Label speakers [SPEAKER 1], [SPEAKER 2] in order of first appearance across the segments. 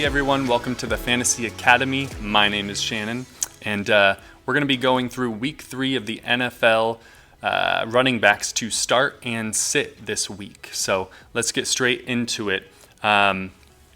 [SPEAKER 1] everyone, welcome to the Fantasy Academy. My name is Shannon, and we're going to be going through week 3 of the NFL running backs to start and sit this week. So let's get straight into it.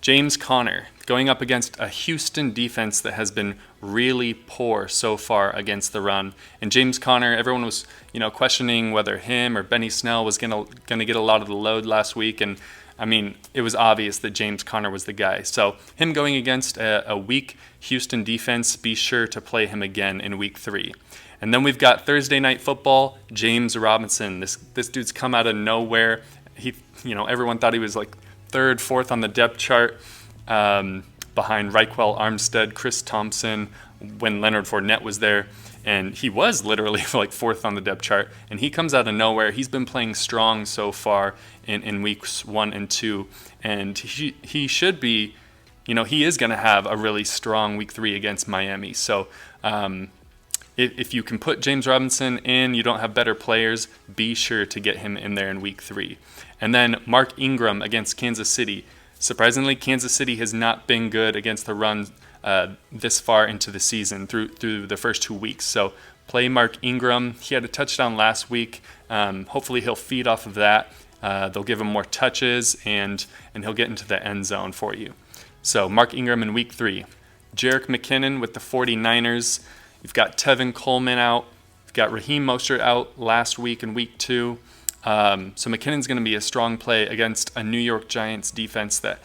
[SPEAKER 1] James Conner going up against a Houston defense that has been really poor so far against the run. And James Conner, everyone was, questioning whether him or Benny Snell was going to get a lot of the load last week. And I mean, it was obvious that James Conner was the guy. So him going against a weak Houston defense, be sure to play him again in week 3. And then we've got Thursday Night Football, James Robinson. This dude's come out of nowhere. Everyone thought he was like 3rd, 4th on the depth chart, behind Raquel Armstead, Chris Thompson, when Leonard Fournette was there. And he was literally like 4th on the depth chart. And he comes out of nowhere. He's been playing strong so far in weeks 1 and 2. And he should be, he is going to have a really strong week 3 against Miami. So if you can put James Robinson in, you don't have better players, be sure to get him in there in week 3. And then Mark Ingram against Kansas City. Surprisingly, Kansas City has not been good against the run this far into the season through the first 2 weeks. So play Mark Ingram. He had a touchdown last week. Hopefully he'll feed off of that. They'll give him more touches, and he'll get into the end zone for you. So Mark Ingram in week 3. Jerick McKinnon with the 49ers. You've got Tevin Coleman out. You've got Raheem Mostert out last week in week 2. So McKinnon's going to be a strong play against a New York Giants defense that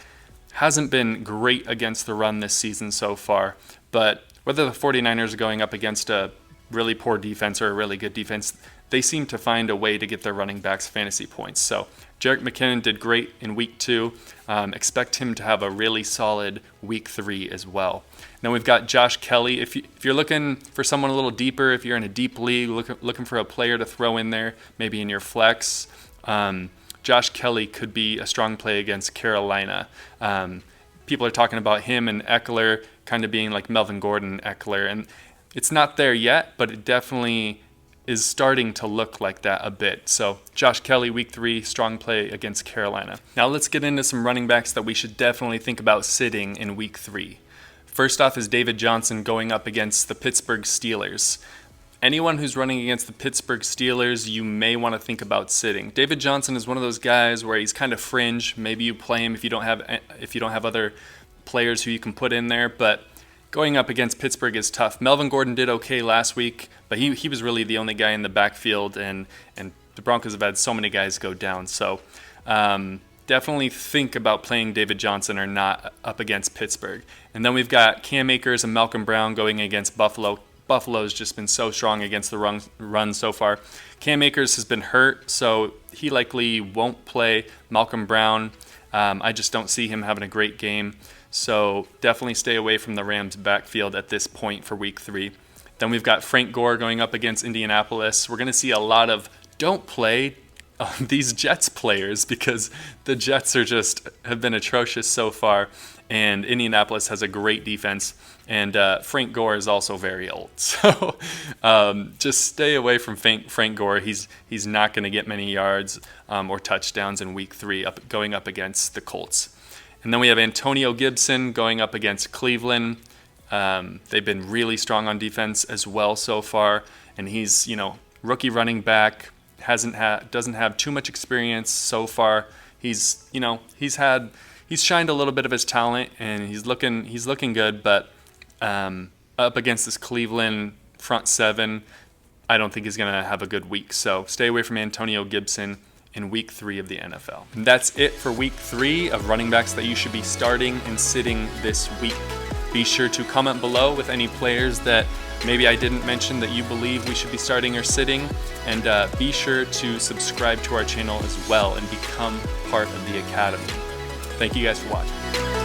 [SPEAKER 1] hasn't been great against the run this season so far. But whether the 49ers are going up against a really poor defense or a really good defense, they seem to find a way to get their running backs fantasy points. So Jerick McKinnon did great in week 2. Expect him to have a really solid week 3 as well. Then we've got Josh Kelly. If you're looking for someone a little deeper, if you're in a deep league, looking for a player to throw in there, maybe in your flex, Josh Kelly could be a strong play against Carolina. People are talking about him and Eckler kind of being like Melvin Gordon and Eckler, and it's not there yet, but it definitely is starting to look like that a bit. So Josh Kelly, week 3, strong play against Carolina. Now let's get into some running backs that we should definitely think about sitting in week 3. First off is David Johnson going up against the Pittsburgh Steelers. Anyone who's running against the Pittsburgh Steelers, you may want to think about sitting. David Johnson is one of those guys where he's kind of fringe. Maybe you play him if you don't have other players who you can put in there, but going up against Pittsburgh is tough. Melvin Gordon did okay last week, but he was really the only guy in the backfield, and the Broncos have had so many guys go down. So definitely think about playing David Johnson or not up against Pittsburgh. And then we've got Cam Akers and Malcolm Brown going against Buffalo. Buffalo's just been so strong against the run so far. Cam Akers has been hurt, so he likely won't play. Malcolm Brown, I just don't see him having a great game. So definitely stay away from the Rams' backfield at this point for week 3. Then we've got Frank Gore going up against Indianapolis. We're going to see a lot of don't play these Jets players because the Jets have been atrocious so far, and Indianapolis has a great defense, and Frank Gore is also very old. So just stay away from Frank Gore. He's not going to get many yards or touchdowns in week 3 going up against the Colts. And then we have Antonio Gibson going up against Cleveland. They've been really strong on defense as well so far, and he's rookie running back. Doesn't have too much experience so far. He's shined a little bit of his talent, and he's looking good. But up against this Cleveland front 7, I don't think he's gonna have a good week. So stay away from Antonio Gibson in week 3 of the NFL. And that's it for week 3 of running backs that you should be starting and sitting this week. Be sure to comment below with any players that maybe I didn't mention that you believe we should be starting or sitting, and be sure to subscribe to our channel as well and become part of the Academy. Thank you guys for watching.